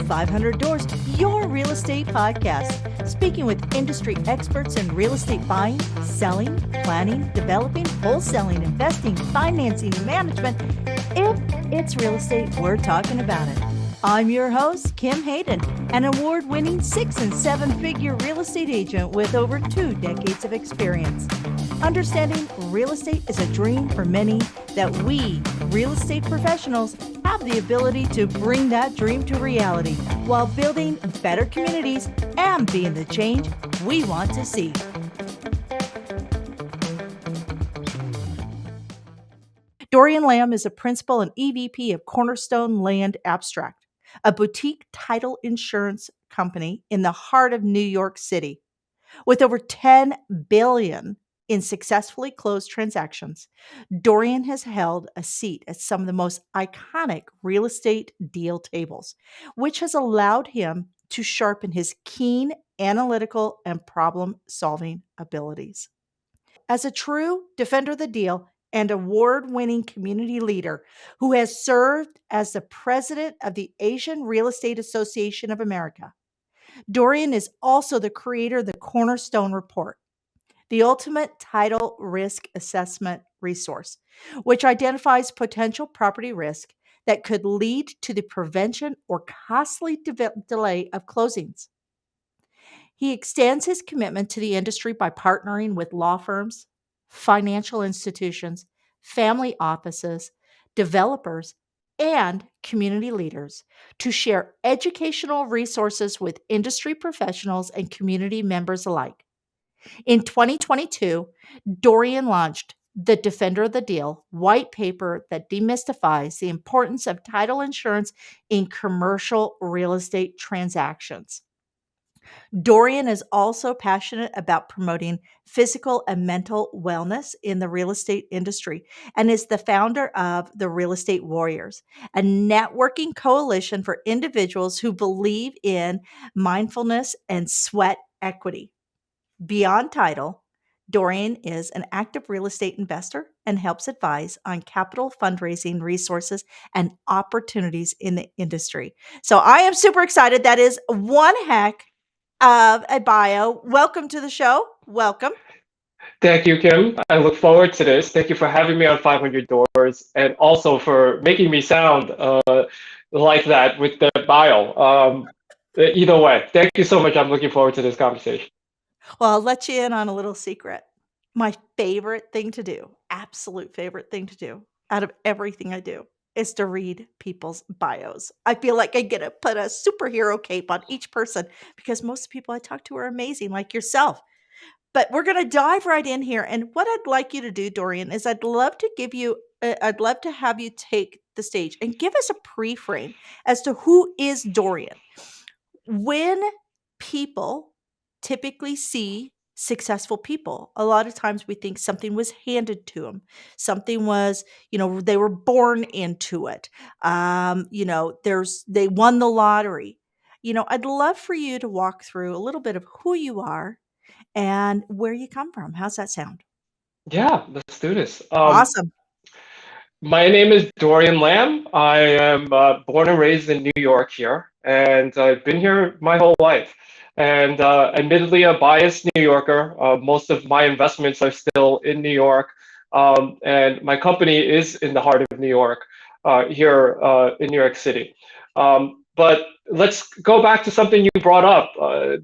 500 Doors, your real estate podcast, speaking with industry experts in real estate buying, selling, planning, developing, wholesaling, investing, financing, management. If it's real estate, we're talking about it. I'm your host, Kim Hayden, an award-winning 6- and 7-figure real estate agent with over 2 decades of experience. Understanding real estate is a dream for many, that we, real estate professionals, have the ability to bring that dream to reality while building better communities and being the change we want to see. Dorian Lam is a principal and EVP of Cornerstone Land Abstract, a boutique title insurance company in the heart of New York City. With over $10 billion in successfully closed transactions, Dorian has held a seat at some of the most iconic real estate deal tables, which has allowed him to sharpen his keen analytical and problem-solving abilities. As a true defender of the deal and award-winning community leader who has served as the president of the Asian Real Estate Association of America, Dorian is also the creator of the Cornerstone Report, the ultimate title risk assessment resource, which identifies potential property risk that could lead to the prevention or costly delay of closings. He extends his commitment to the industry by partnering with law firms, financial institutions, family offices, developers, and community leaders to share educational resources with industry professionals and community members alike. In 2022, Dorian launched the Defender of the Deal white paper that demystifies the importance of title insurance in commercial real estate transactions. Dorian is also passionate about promoting physical and mental wellness in the real estate industry and is the founder of the Real Estate Warriors, a networking coalition for individuals who believe in mindfulness and sweat equity. Beyond title, Dorian is an active real estate investor and helps advise on capital fundraising resources and opportunities in the industry. So I am super excited. That is one heck of a bio. Welcome to the show. Welcome. Thank you, Kim. I look forward to this. Thank you for having me on 500 Doors and also for making me sound like that with the bio. Either way, thank you so much. I'm looking forward to this conversation. Well, I'll let you in on a little secret. My favorite thing to do, absolute favorite thing to do out of everything I do is to read people's bios. I feel like I get to put a superhero cape on each person because most people I talk to are amazing, like yourself. But we're going to dive right in here. And what I'd like you to do, Dorian, is I'd love to have you take the stage and give us a pre-frame as to who is Dorian. When people typically see successful people, a lot of times we think something was handed to them. Something was, they were born into it. They won the lottery. I'd love for you to walk through a little bit of who you are and where you come from. How's that sound? Yeah, let's do this. Awesome. My name is Dorian Lam. I am born and raised in New York here, and I've been here my whole life. And admittedly, a biased New Yorker. Most of my investments are still in New York, and my company is in the heart of New York, here in New York City. But let's go back to something you brought up.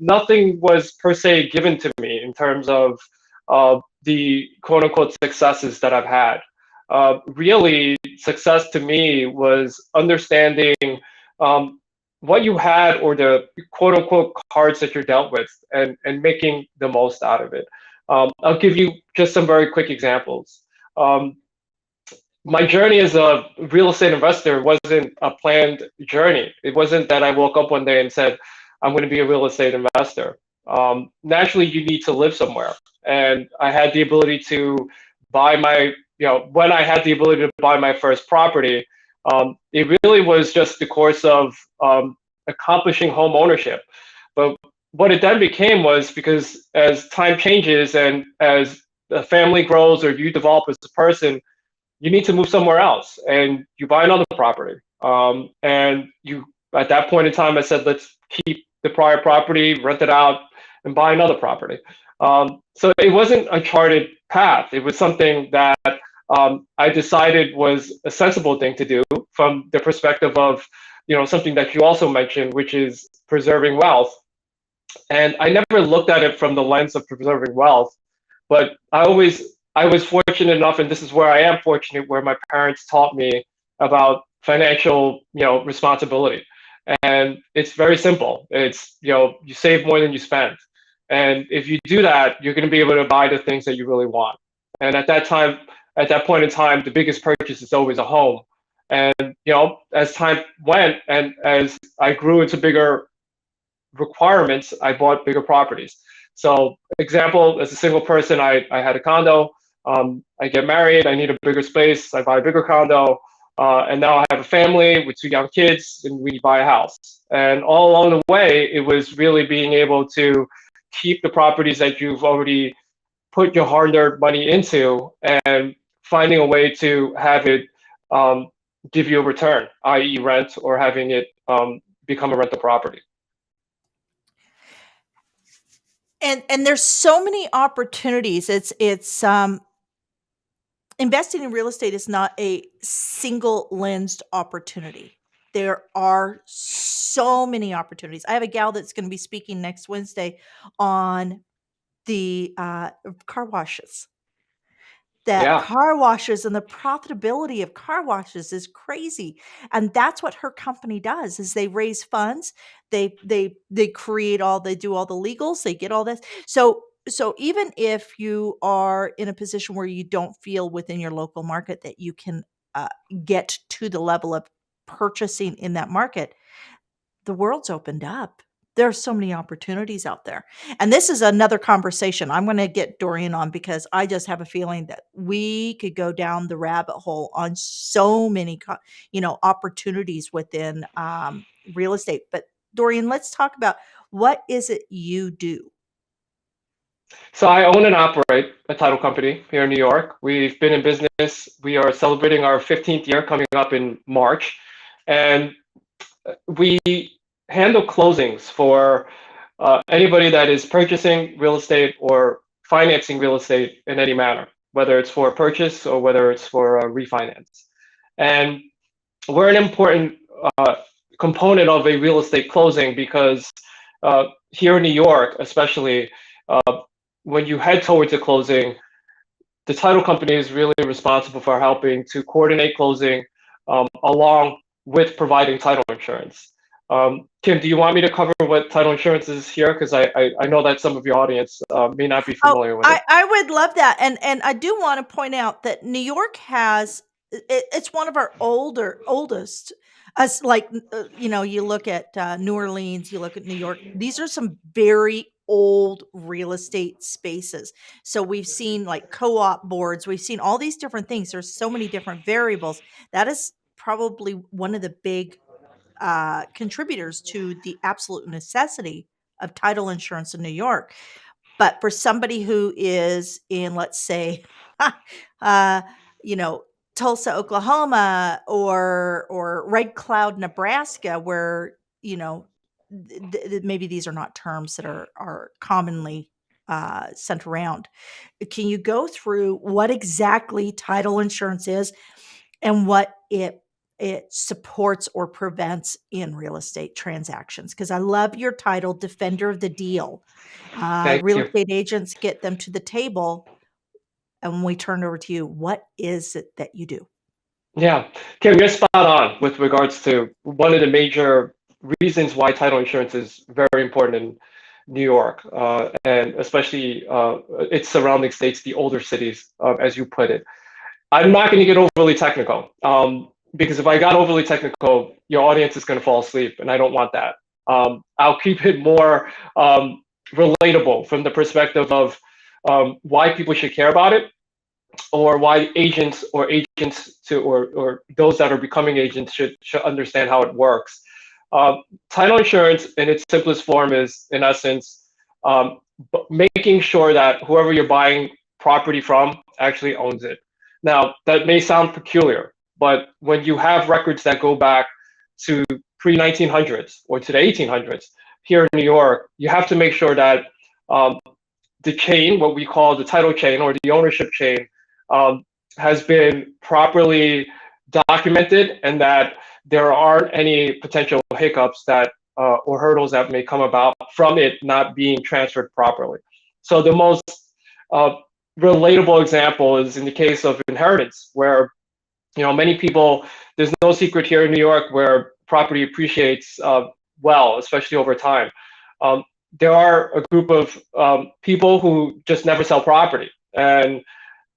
Nothing was per se given to me in terms of the quote unquote successes that I've had. Really, success to me was understanding what you had or the quote unquote cards that you're dealt with and making the most out of it. I'll give you just some very quick examples. My journey as a real estate investor wasn't a planned journey. It wasn't that I woke up one day and said, I'm going to be a real estate investor. Naturally, you need to live somewhere. And I had the ability to buy when I had the ability to buy my first property, it really was just the course of accomplishing home ownership. But what it then became was because as time changes and as the family grows or you develop as a person, you need to move somewhere else and you buy another property and you at that point in time, I said, let's keep the prior property, rent it out, and buy another property. So it wasn't a charted path. It was something that I decided was a sensible thing to do from the perspective of, something that you also mentioned, which is preserving wealth. And I never looked at it from the lens of preserving wealth, but I was fortunate enough, and this is where I am fortunate, where my parents taught me about financial, responsibility. And it's very simple. It's, you save more than you spend. And if you do that, you're going to be able to buy the things that you really want. And at that point in time, the biggest purchase is always a home. And, as time went and as I grew into bigger requirements, I bought bigger properties. So, example, as a single person, I had a condo. I get married, I need a bigger space, I buy a bigger condo. And now I have a family with two young kids, and we buy a house. And all along the way, it was really being able to keep the properties that you've already put your hard-earned money into and finding a way to have it give you a return, i.e., rent, or having it become a rental property. And there's so many opportunities. It's investing in real estate is not a single lensed opportunity. There are so many opportunities. I have a gal that's going to be speaking next Wednesday on the car washes. That Yeah. car washes and the profitability of car washes is crazy, and that's what her company does. Is they raise funds, they create all, they do all the legals, they get all this. So even if you are in a position where you don't feel within your local market that you can uh, get to the level of purchasing in that market, the world's opened up. There are so many opportunities out there. And this is another conversation I'm going to get Dorian on, because I just have a feeling that we could go down the rabbit hole on so many opportunities within real estate. But Dorian, let's talk about, what is it you do? So I own and operate a title company here in New York. We've been in business. We are celebrating our 15th year coming up in March. And we handle closings for anybody that is purchasing real estate or financing real estate in any manner, whether it's for purchase or whether it's for refinance. And we're an important uh, component of a real estate closing because here in New York, especially, uh, when you head towards a closing, the title company is really responsible for helping to coordinate closing along with providing title insurance. Kim, do you want me to cover what title insurance is here? Because I know that some of your audience may not be Oh, familiar with it. I would love that, and I do want to point out that New York has, it's one of our oldest. Us, like, you look at New Orleans, you look at New York. These are some very old real estate spaces. So we've seen like co-op boards. We've seen all these different things. There's so many different variables. That is probably one of the big contributors to the absolute necessity of title insurance in New York. But for somebody who is in, let's say, uh, you know, Tulsa, Oklahoma, or Red Cloud, Nebraska, where maybe these are not terms that are commonly sent around. Can you go through what exactly title insurance is and what it supports or prevents in real estate transactions? Because I love your title, Defender of the Deal. Thank Real you. estate agents get them to the table, and when we turn it over to you, what is it that you do? Yeah, Kim, you're spot on with regards to one of the major reasons why title insurance is very important in New York, and especially its surrounding states, the older cities, as you put it. I'm not going to get overly technical, because if I got overly technical, your audience is going to fall asleep, and I don't want that. I'll keep it more relatable from the perspective of why people should care about it, or why agents to or those that are becoming agents should understand how it works. Title insurance in its simplest form is, in essence, um, making sure that whoever you're buying property from actually owns it. Now, that may sound peculiar, but when you have records that go back to pre-1900s or to the 1800s here in New York, you have to make sure that um, the chain, what we call the title chain or the ownership chain, um, has been properly documented, and that there aren't any potential hiccups that or hurdles that may come about from it not being transferred properly. So the most uh, relatable example is in the case of inheritance, where many people. There's no secret here in New York where property appreciates well, especially over time. Um, there are a group of people who just never sell property, and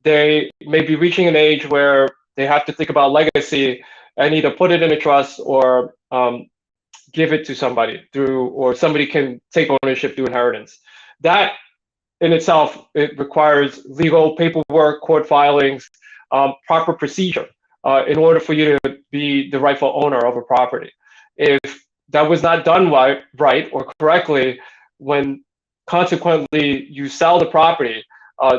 they may be reaching an age where they have to think about legacy and either put it in a trust or give it to somebody through, or somebody can take ownership through inheritance. That in itself, it requires legal paperwork, court filings, proper procedure in order for you to be the rightful owner of a property. If that was not done right or correctly, when consequently you sell the property,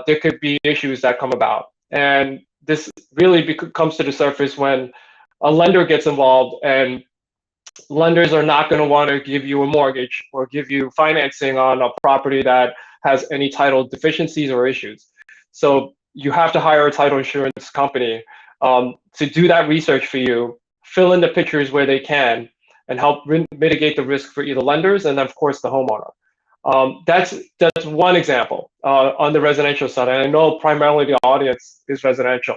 there could be issues that come about. And this really comes to the surface when a lender gets involved, and lenders are not going to want to give you a mortgage or give you financing on a property that has any title deficiencies or issues. So you have to hire a title insurance company to do that research for you, fill in the pictures where they can, and help mitigate the risk for either lenders and, of course, the homeowner. That's one example on the residential side, and I know primarily the audience is residential.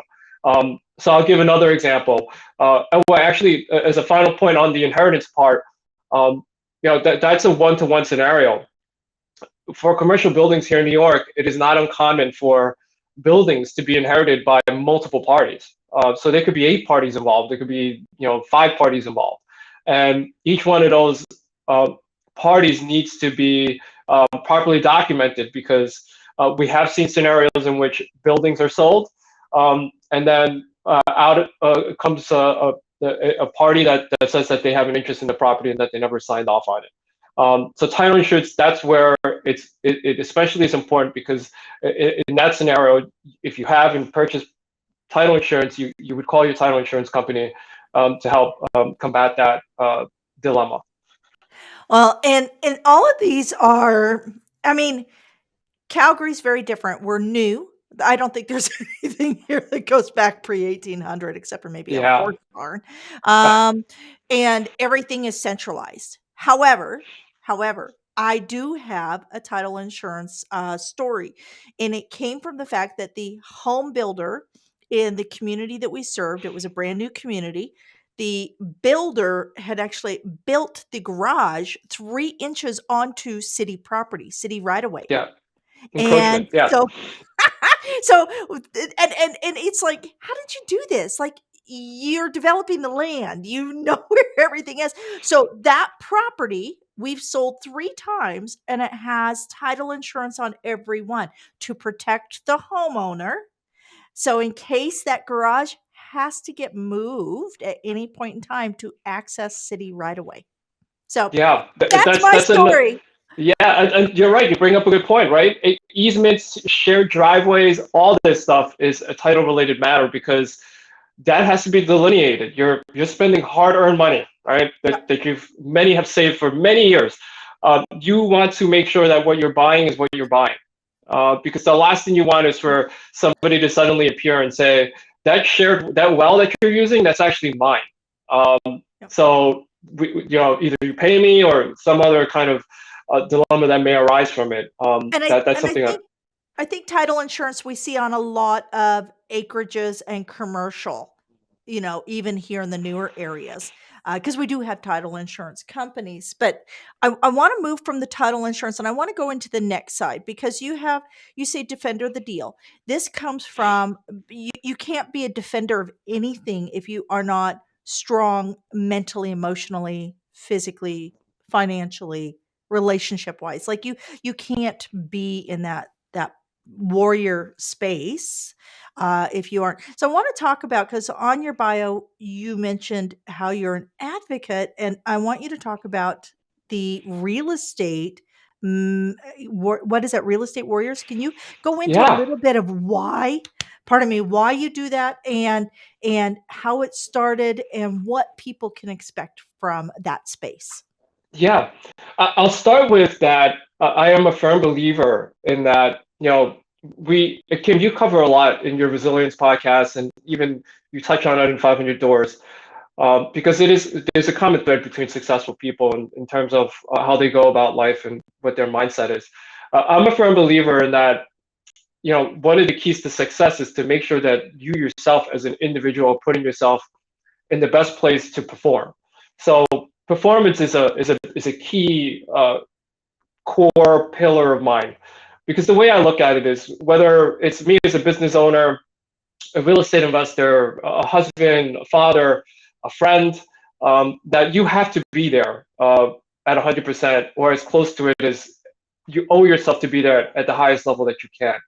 So I'll give another example. Well, actually, as a final point on the inheritance part, that's a one-to-one scenario. For commercial buildings here in New York, it is not uncommon for buildings to be inherited by multiple parties. So there could be 8 parties involved. There could be 5 parties involved, and each one of those parties needs to be properly documented, because we have seen scenarios in which buildings are sold, and then out comes a party that says that they have an interest in the property and that they never signed off on it. So title insurance, that's where it especially is important, because in that scenario, if you have and purchase title insurance, you would call your title insurance company to help combat that dilemma. Well, and all of these are, I mean, Calgary's very different. We're new. I don't think there's anything here that goes back pre-1800 except for maybe a Yeah. horse barn. Um, and everything is centralized. However, I do have a title insurance story, and it came from the fact that the home builder in the community that we served, it was a brand new community. The builder had actually built the garage 3 inches onto city property, city right away. Yeah. And Encroachment. Yeah. so so and it's like, how did you do this? Like, you're developing the land, you know where everything is. So that property we've sold 3 times, and it has title insurance on every one to protect the homeowner. So in case that garage has to get moved at any point in time to access city right away. So Yeah. that's That's my that's an story. Yeah, and you're right. You bring up a good point, right? Easements, shared driveways, all this stuff is a title-related matter, because that has to be delineated. You're spending hard-earned money, right? Yep. That many have saved for many years. You want to make sure that what you're buying is what you're buying, because the last thing you want is for somebody to suddenly appear and say that well that you're using, that's actually mine. Yep. So either you pay me or some other kind of dilemma that may arise from it. And That's I something that, think title insurance we see on a lot of acreages and commercial, even here in the newer areas, because we do have title insurance companies. But I want to move from the title insurance, and I want to go into the next side, because you say defender of the deal. This comes from, you can't be a defender of anything if you are not strong mentally, emotionally, physically, financially, relationship wise. Like, you can't be in that warrior space if you aren't. So I want to talk about, because on your bio you mentioned how you're an advocate, and I want you to talk about the real estate. What is that? Real estate warriors? Can you go into a yeah. little bit of why? Pardon me, why you do that, and how it started, and what people can expect from that space? Yeah, I'll start with that. I am a firm believer in that, Kim, you cover a lot in your resilience podcast, and even you touch on it in 500 Doors, because there's a common thread between successful people in terms of how they go about life and what their mindset is. I'm a firm believer in that, one of the keys to success is to make sure that you yourself as an individual are putting yourself in the best place to perform. So performance is a key core pillar of mine, because the way I look at it is, whether it's me as a business owner, a real estate investor, a husband, a father, a friend, that you have to be there at 100% or as close to it as you owe yourself to be there at the highest level that you can.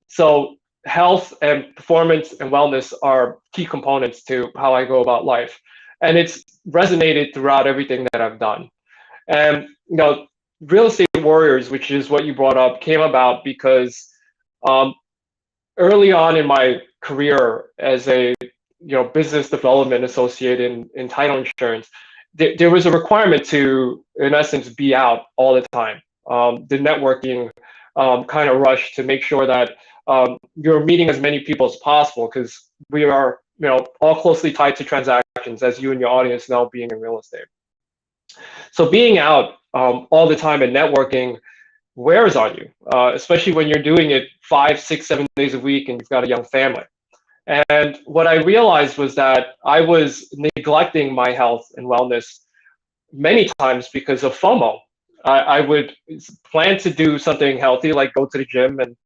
So health and performance and wellness are key components to how I go about life. And it's resonated throughout everything that I've done. And, Real Estate Warriors, which is what you brought up, came about because um, early on in my career as a business development associate in title insurance, there was a requirement to, in essence, be out all the time. The networking kind of rush to make sure that you're meeting as many people as possible, because we are all closely tied to transactions, as you and your audience know, being in real estate. So being out all the time and networking wears on you, especially when you're doing it 5, 6, 7 days a week and you've got a young family. And what I realized was that I was neglecting my health and wellness many times because of FOMO. I would plan to do something healthy, like go to the gym, and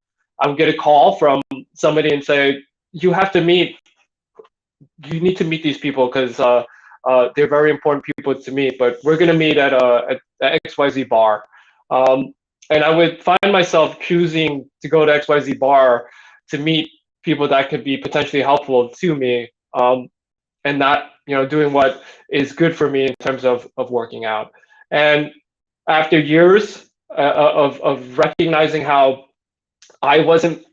I would get a call from somebody and say, "You have to meet. You need to meet these people because they're very important people to meet. But we're going to meet at a XYZ bar." And I would find myself choosing to go to XYZ bar to meet people that could be potentially helpful to me, and not doing what is good for me in terms of working out. And after years of recognizing how I wasn't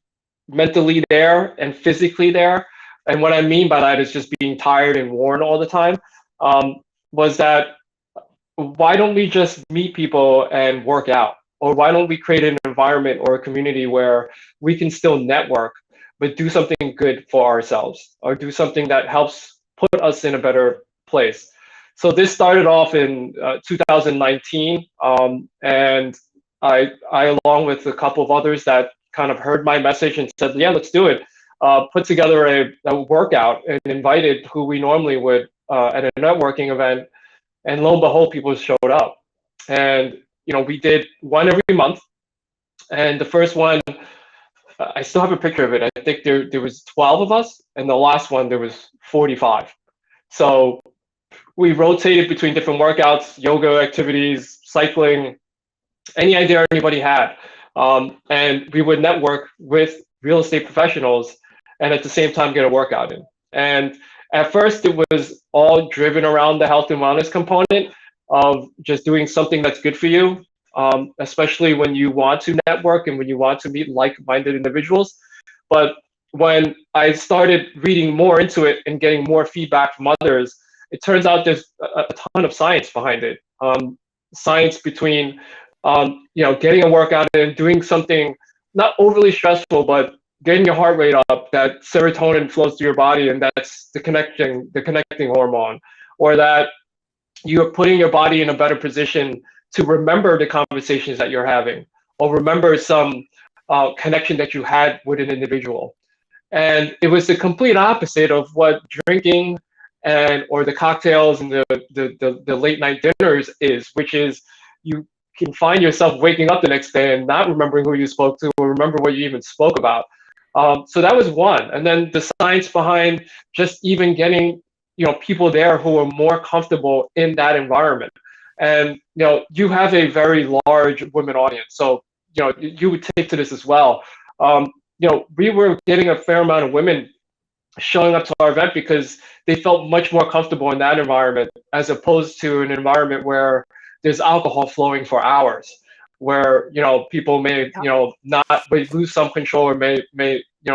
mentally there and physically there, and what I mean by that is just being tired and worn all the time, was that, why don't we just meet people and work out? Or why don't we create an environment or a community where we can still network, but do something good for ourselves, or do something that helps put us in a better place? So this started off in 2019, and along with a couple of others that kind of heard my message and said, "Yeah, let's do it," put together a workout and invited who we normally would at a networking event. And lo and behold, people showed up. And we did one every month. And the first one, I still have a picture of it. I think there was 12 of us, and the last one there was 45. So we rotated between different workouts, yoga activities, cycling, any idea anybody had. And we would network with real estate professionals and at the same time get a workout in. And at first, it was all driven around the health and wellness component of just doing something that's good for you, especially when you want to network and when you want to meet like-minded individuals. But when I started reading more into it and getting more feedback from others, it turns out there's a ton of science behind it. Science between getting a workout and doing something not overly stressful, but getting your heart rate up, that serotonin flows through your body, and that's the connecting hormone, or that you're putting your body in a better position to remember the conversations that you're having, or remember some connection that you had with an individual. And it was the complete opposite of what drinking or the cocktails and the late night dinners is, which is, you can find yourself waking up the next day and not remembering who you spoke to or remember what you even spoke about. So that was one. And then the science behind just even getting people there who are more comfortable in that environment. And you have a very large women audience, so you would take to this as well. We were getting a fair amount of women showing up to our event because they felt much more comfortable in that environment, as opposed to an environment where there's alcohol flowing for hours. where people may Yeah. not may lose some control, or may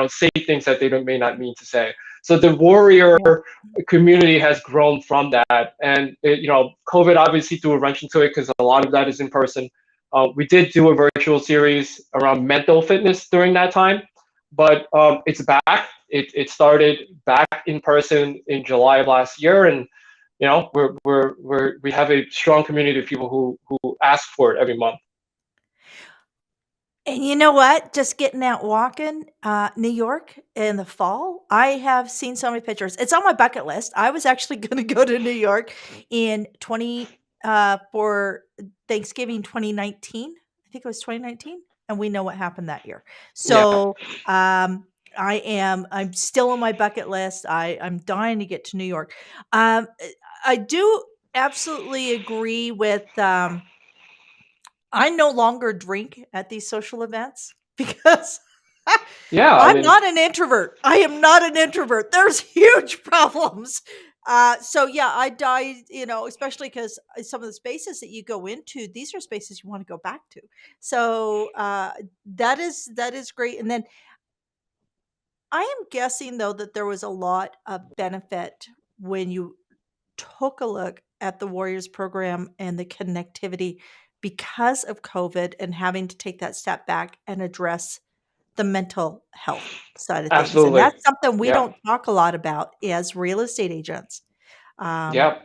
say things that they may not mean to say. So the warrior Yeah. community has grown from that, and COVID obviously threw a wrench into it because a lot of that is in person. We did do a virtual series around mental fitness during that time, but it's back. It started back in person in July of last year, and we have a strong community of people who ask for it every month. And you know what? Just getting out walking, New York in the fall, I have seen so many pictures. It's on my bucket list. I was actually gonna go to New York in for Thanksgiving 2019. I think it was 2019, and we know what happened that year. Yeah, So, I'm still on my bucket list. I'm dying to get to New York. I do absolutely agree with, I no longer drink at these social events because yeah. I I'm mean, not an introvert. I am not an introvert. There's huge problems. So yeah, I die, especially because some of the spaces that you go into, these are spaces you want to go back to. So that is great. And then I am guessing though that there was a lot of benefit when you took a look at the Warriors program and the connectivity because of COVID and having to take that step back and address the mental health side of things. And absolutely. that's something we Yeah, don't talk a lot about as real estate agents. Um, yeah.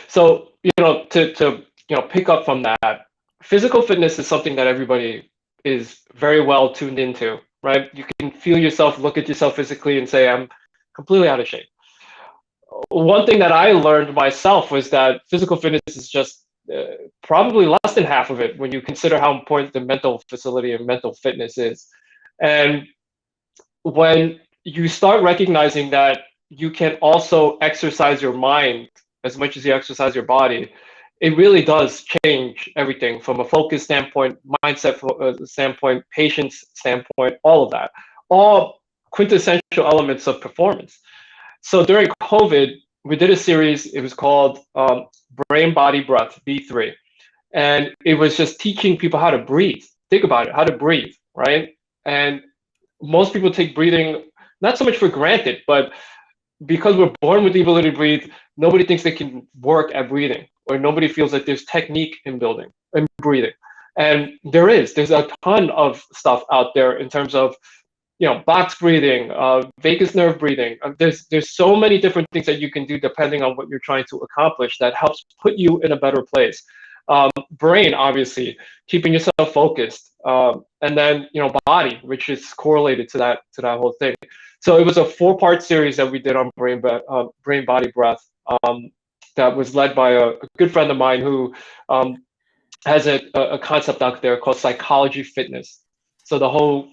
So to pick up from that, physical fitness is something that everybody is very well tuned into, right? You can feel yourself, look at yourself physically, and say, "I'm completely out of shape." One thing that I learned myself was that physical fitness is just probably less than half of it when you consider how important the mental facility and mental fitness is. And when you start recognizing that you can also exercise your mind as much as you exercise your body, it really does change everything from a focus standpoint, mindset standpoint, patience standpoint, all of that, all quintessential elements of performance. So during COVID, we did a series. It was called Brain Body Breath B3, and it was just teaching people how to breathe. Think about it, how to breathe, right? And most people take breathing not so much for granted, but because we're born with the ability to breathe, nobody thinks they can work at breathing, or nobody feels that there's technique in building and breathing. And there's a ton of stuff out there in terms of box breathing, vagus nerve breathing. There's so many different things that you can do depending on what you're trying to accomplish that helps put you in a better place. Brain, obviously, keeping yourself focused, and then body, which is correlated to that whole thing. So it was a 4-part series that we did on brain body breath. That was led by a good friend of mine who has a concept out there called psychology fitness. So the whole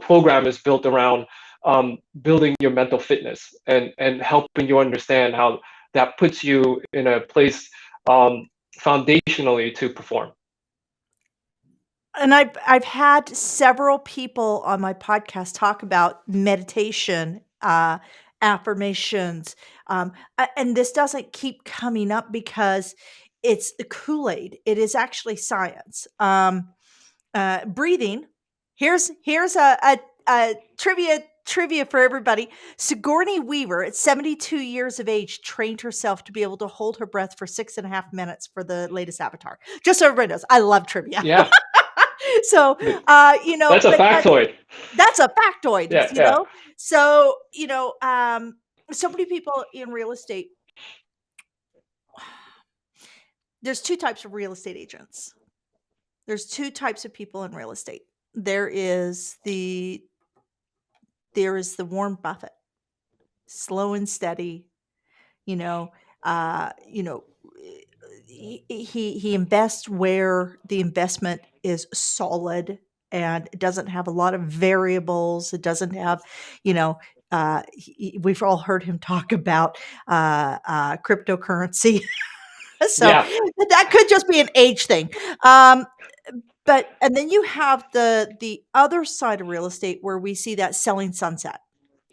program is built around building your mental fitness and helping you understand how that puts you in a place foundationally to perform. and I've had several people on my podcast talk about meditation, affirmations, and this doesn't keep coming up because it's the Kool-Aid. It is actually science. Breathing. Here's a trivia for everybody. Sigourney Weaver, at 72 years of age, trained herself to be able to hold her breath for 6.5 minutes for the latest Avatar. Just so everybody knows, I love trivia. Yeah, So, that's a but factoid. that's a factoid, Yeah, yeah, So, so many people in real estate, there's two types of real estate agents. There's two types of people in real estate. There is the there is the Warren Buffett, slow and steady, you know, uh, you know, he invests where the investment is solid and it doesn't have a lot of variables. It doesn't have, you know, we've all heard him talk about cryptocurrency. So yeah, that could just be an age thing. Um, but and then you have the other side of real estate where we see that selling sunset.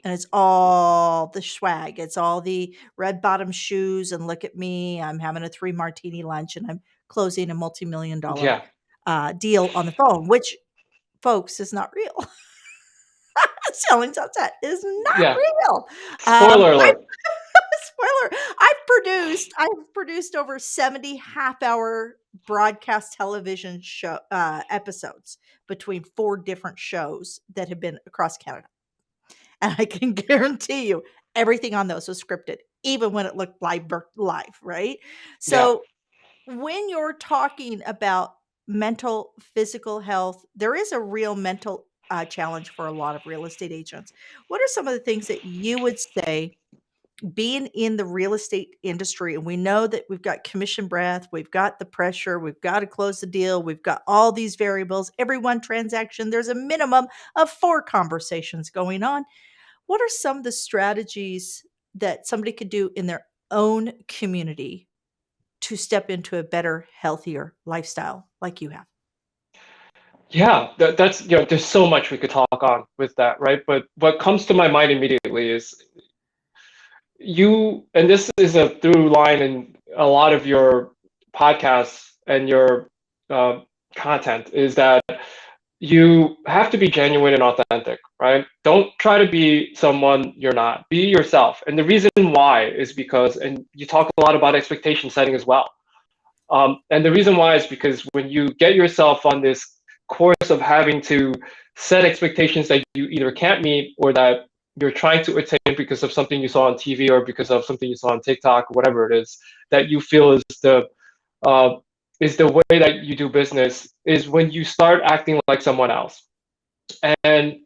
And it's all the swag. It's all the red bottom shoes and look at me. I'm having a 3 martini lunch and I'm closing a multi-million-dollar Yeah. deal on the phone, which, folks, is not real. Selling sunset is not Yeah. real. Spoiler alert. Spoiler. I've produced over 70 half-hour broadcast television show episodes between 4 different shows that have been across Canada. And I can guarantee you everything on those was scripted, even when it looked live, right? Yeah. So when you're talking about mental, physical health, there is a real mental challenge for a lot of real estate agents. What are some of the things that you would say, being in the real estate industry? And we know that we've got commission breath, we've got the pressure, we've got to close the deal, we've got all these variables. Every one transaction, there's a minimum of 4 conversations going on. What are some of the strategies that somebody could do in their own community to step into a better, healthier lifestyle like you have? Yeah, that's, there's so much we could talk on with that, right? But what comes to my mind immediately is and this is a through line in a lot of your podcasts and your uh, content, is that you have to be genuine and authentic, right? Don't try to be someone you're not. Be yourself. And the reason why is because, and you talk a lot about expectation setting as well. And the reason why is because when you get yourself on this course of having to set expectations that you either can't meet or that you're trying to attain because of something you saw on TV or because of something you saw on TikTok or whatever it is that you feel uh, is the way that you do business, is when you start acting like someone else. And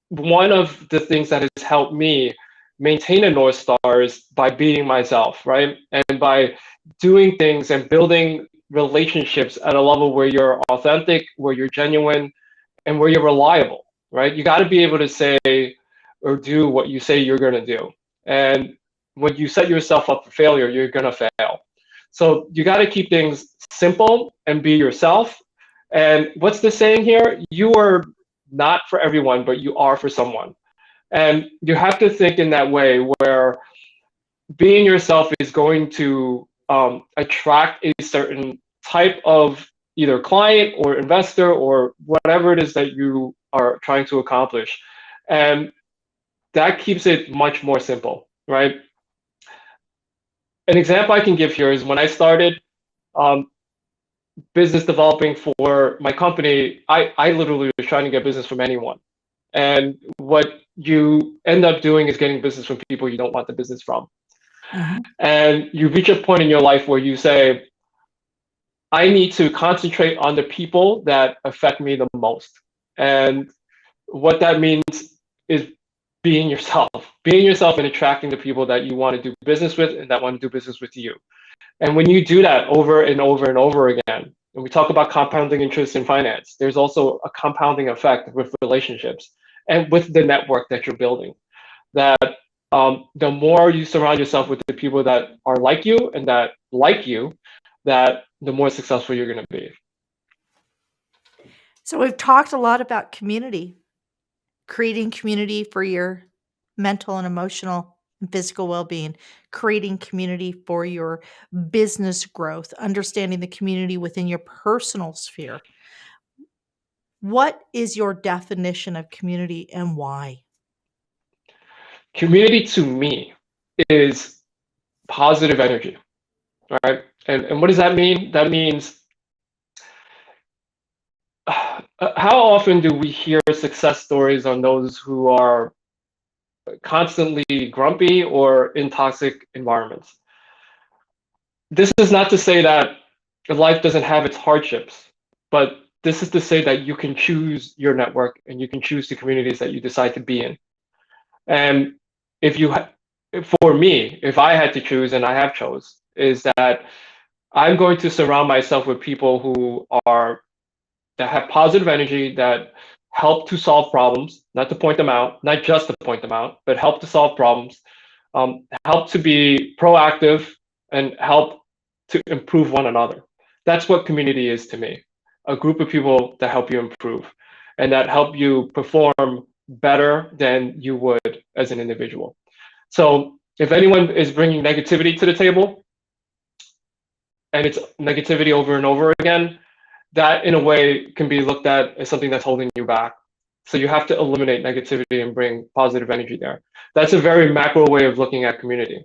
one of the things that has helped me maintain a North Star is by being myself, right? And by doing things and building relationships at a level where you're authentic, where you're genuine, and where you're reliable, right? You got to be able to say or do what you say you're going to do. And when you set yourself up for failure, you're going to fail. So you got to keep things simple and be yourself. And what's the saying here? You are not for everyone, but you are for someone. And you have to think in that way where being yourself is going to attract a certain type of either client or investor or whatever it is that you are trying to accomplish. And that keeps it much more simple, right? An example I can give here is when I started um, business developing for my company, I literally was trying to get business from anyone. And what you end up doing is getting business from people you don't want the business from. Mhm. And you reach a point in your life where you say, I need to concentrate on the people that affect me the most. And what that means is being yourself and attracting the people that you want to do business with and that want to do business with you. And when you do that over and over and over again, and we talk about compounding interest in finance, there's also a compounding effect with relationships and with the network that you're building. That the more you surround yourself with the people that are like you and that like you, that the more successful you're going to be. So we've talked a lot about community, creating community for your mental and emotional and physical well-being, creating community for your business growth, understanding the community within your personal sphere. What is your definition of community and why? Community to me is positive energy, right? And what does that mean? That means how often do we hear success stories on those who are constantly grumpy or in toxic environments? This is not to say that life doesn't have its hardships, but this is to say that you can choose your network and you can choose the communities that you decide to be in. And if you, for me, if I had to choose, and I have chose, is that I'm going to surround myself with people who are that have positive energy, that help to solve problems, not to point them out, not just to point them out, but help to solve problems, help to be proactive, and help to improve one another. That's what community is to me. A group of people that help you improve and that help you perform better than you would as an individual. So if anyone is bringing negativity to the table, and it's negativity over and over again, that in a way can be looked at as something that's holding you back. So you have to eliminate negativity and bring positive energy there. That's a very macro way of looking at community.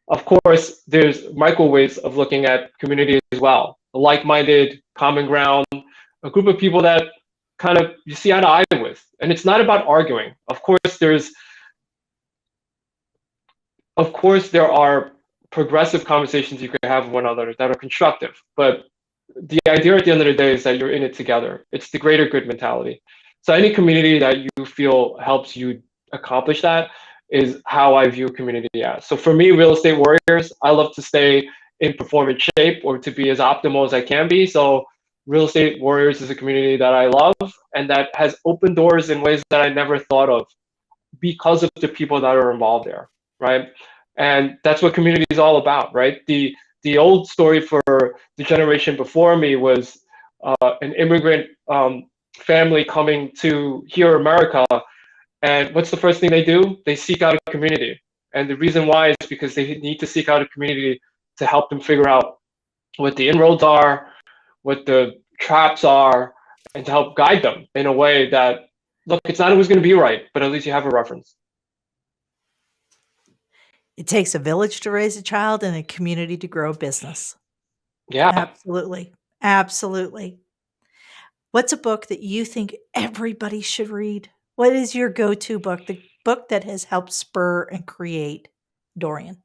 Of course, there's micro ways of looking at community as well. Like-minded, common ground, a group of people that kind of you see eye to eye with. And it's not about arguing. Of course there are progressive conversations you can have with one another that are constructive. But the idea at the end of the day is that you're in it together. It's the greater good mentality. So any community that you feel helps you accomplish that is how I view community as. So for me, real estate warriors, I love to stay in performance shape or to be as optimal as I can be. So real estate warriors is a community that I love and that has opened doors in ways that I never thought of because of the people that are involved there, right? And that's what community is all about, right? The old story for the generation before me was an immigrant family coming to here America, and what's the first thing they do? They seek out a community, and the reason why is because they need to seek out a community to help them figure out what the inroads are, what the traps are, and to help guide them in a way that, look, it's not always going to be right, but at least you have a reference. It takes a village to raise a child and a community to grow a business. Yeah. Absolutely. Absolutely. What's a book that you think everybody should read? What is your go-to book? The book that has helped spur and create Dorian?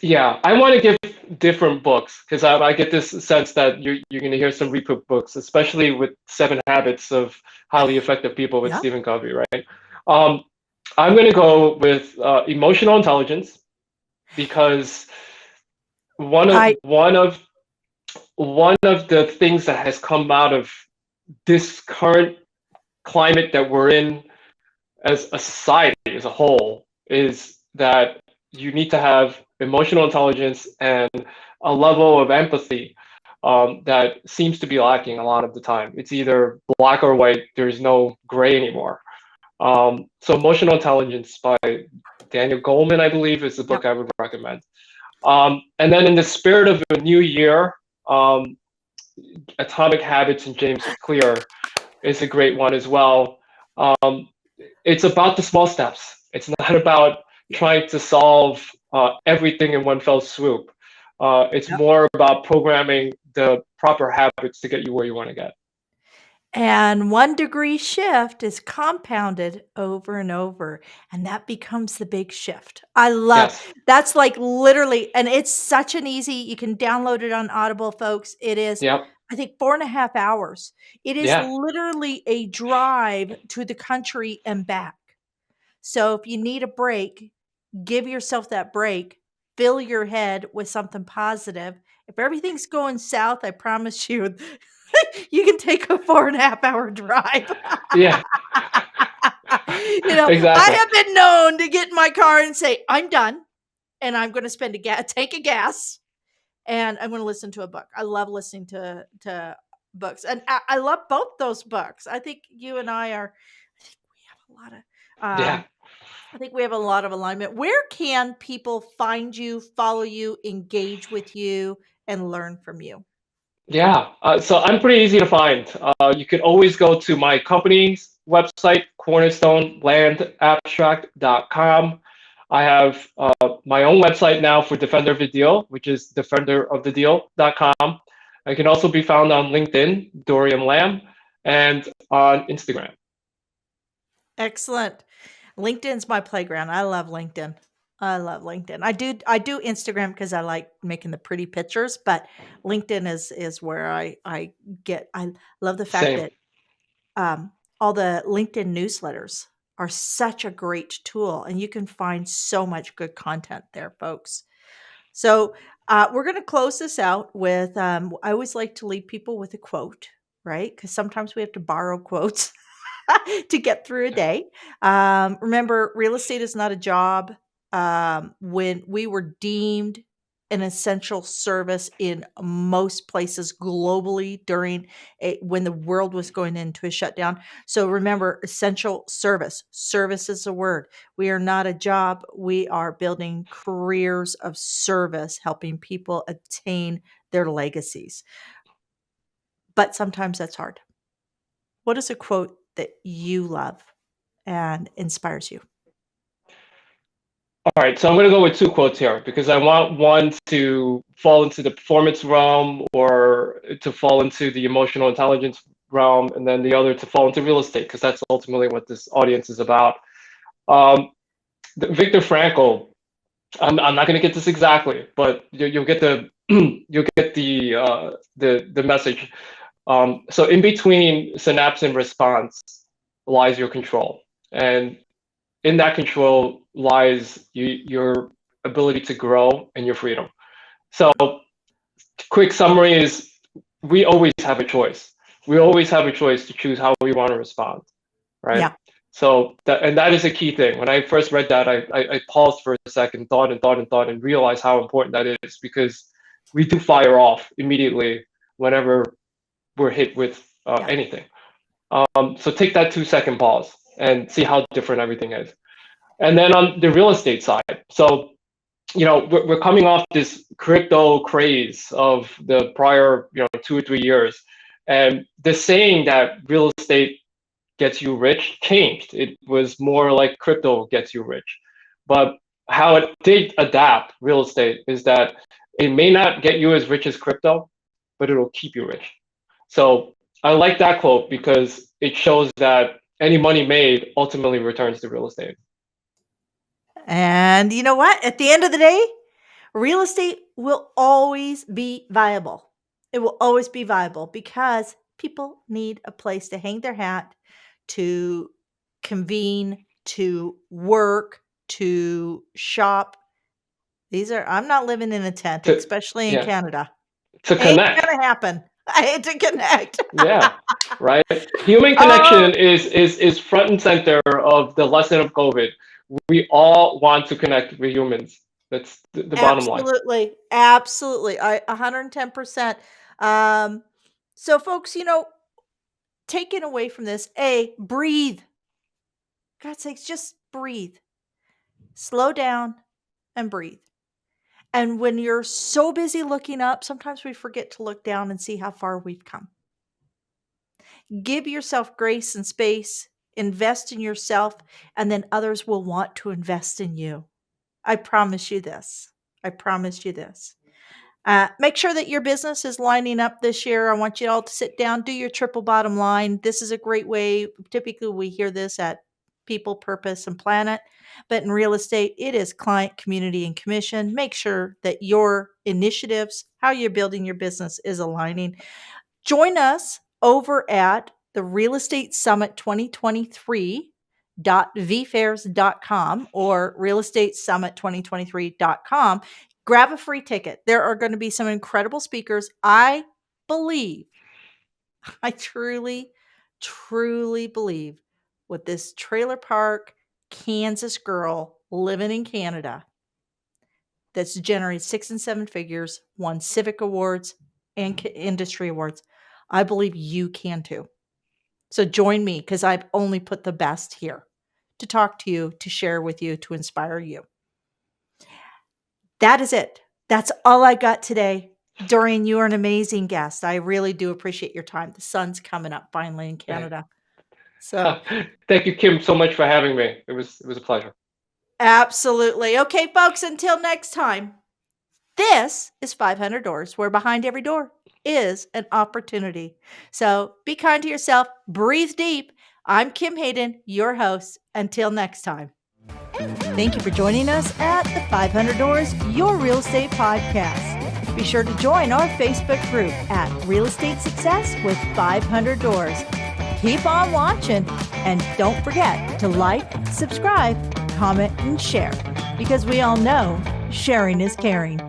Yeah, I want to give different books because I get this sense that you're going to hear some repeat books, especially with Seven Habits of Highly Effective People with Yeah. Stephen Covey, right? Um, I'm going to go with emotional intelligence because one of I one of one of the things that has come out of this current climate that we're in as a society as a whole is that you need to have emotional intelligence and a level of empathy that seems to be lacking a lot of the time. It's either black or white. There's no gray anymore. So emotional intelligence by Daniel Goleman, I believe, is the Yep. book I would recommend. And then in the spirit of a new year, um, Atomic Habits and James Clear is a great one as well. Um, it's about the small steps. It's not about Yeah. trying to solve everything in one fell swoop. It's Yep. more about programming the proper habits to get you where you want to get. And 1 degree shift is compounded over and over, and that becomes the big shift. I love Yes. that's like literally, and it's such an easy, you can download it on Audible, folks. It is, Yep. I think, 4.5 hours. It is Yeah. literally a drive to the country and back. So if you need a break, give yourself that break, fill your head with something positive. If everything's going south, I promise you, you can take a 4.5 hour drive. Yeah. I Exactly. have been known to get in my car and say, I'm done and I'm going to spend a tank of gas and I'm going to listen to a book. I love listening to books, and I love both those books. I think you and I think we have a lot of Yeah. I think we have a lot of alignment. Where can people find you, follow you, engage with you, and learn from you? Yeah. So I'm pretty easy to find. You can always go to my company's website, cornerstonelandabstract.com. I have my own website now for Defender of the Deal, which is defenderofthedeal.com. I can also be found on LinkedIn, Dorian Lam, and on Instagram. Excellent. LinkedIn's my playground. I love LinkedIn. I love LinkedIn. I do Instagram because I like making the pretty pictures, but LinkedIn is where I love the fact Same. that all the LinkedIn newsletters are such a great tool, and you can find so much good content there, folks. So we're going to close this out with I always like to leave people with a quote, right? Because sometimes we have to borrow quotes to get through a day. Remember, real estate is not a job. When we were deemed an essential service in most places globally when the world was going into a shutdown. So remember, essential service. Service is a word. We are not a job. We are building careers of service, helping people attain their legacies. But sometimes that's hard. What is a quote that you love and inspires you? All right, so I'm going to go with two quotes here because I want one to fall into the performance realm or to fall into the emotional intelligence realm, and then the other to fall into real estate because that's ultimately what this audience is about. Um, Viktor Frankl, I'm not going to get this exactly, but you'll get the you'll get the message. So in between synapse and response lies your control, and in that control lies your ability to grow and your freedom. So, quick summary is we always have a choice. We always have a choice to choose how we want to respond, right? Yeah. So that is a key thing. When I first read that, I paused for a second, thought and thought and thought, and realized how important that is because we do fire off immediately whenever we're hit with Yeah. anything. So take that 2 second pause and see how different everything is. And then on the real estate side, so we're coming off this crypto craze of the prior 2 or 3 years, and the saying that real estate gets you rich changed. It was more like crypto gets you rich, but how it did adapt real estate is that it may not get you as rich as crypto, but it'll keep you rich. So I like that quote because it shows that any money made ultimately returns to real estate. And you know what? At the end of the day, real estate will always be viable. It will always be viable because people need a place to hang their hat, to convene, to work, to shop. I'm not living in a tent, To especially in yeah, Canada. to Ain't connect. gonna happen. I hate to connect. Yeah, right. Human Oh, connection is front and center of the lesson of COVID. We all want to connect with humans. That's the bottom line. absolutely. Absolutely. 110%. Um, so folks, taken away from this, breathe. God's sakes, just breathe. Slow down and breathe. And when you're so busy looking up, sometimes we forget to look down and see how far we've come. Give yourself grace and space, invest in yourself, and then others will want to invest in you. I promise you this. I promise you this. Make sure that your business is lining up this year. I want you all to sit down, do your triple bottom line. This is a great way. Typically, we hear this at People, Purpose, and Planet, but in real estate, it is client, community, and commission. Make sure that your initiatives, how you're building your business, is aligning. Join us over at the Real Estate Summit 2023.vfairs.com or realestatesummit2023.com. Grab a free ticket. There are going to be some incredible speakers. I believe, I truly, truly believe with this trailer park Kansas girl living in Canada that's generated 6 and 7 figures, won civic awards and industry awards. I believe you can too. So join me because I've only put the best here to talk to you, to share with you, to inspire you. That is it. That's all I got today. Dorian, you are an amazing guest. I really do appreciate your time. The sun's coming up finally in Canada. So Thank you, Kim, so much for having me. It was a pleasure. absolutely. Okay, folks, until next time. This is 500 Doors, where behind every door is an opportunity. So be kind to yourself, breathe deep. I'm Kim Hayden, your host. Until next time. Thank you for joining us at the 500 Doors, your real estate podcast. Be sure to join our Facebook group at Real Estate Success with 500 Doors. Keep on watching and don't forget to like, subscribe, comment, and share because we all know sharing is caring.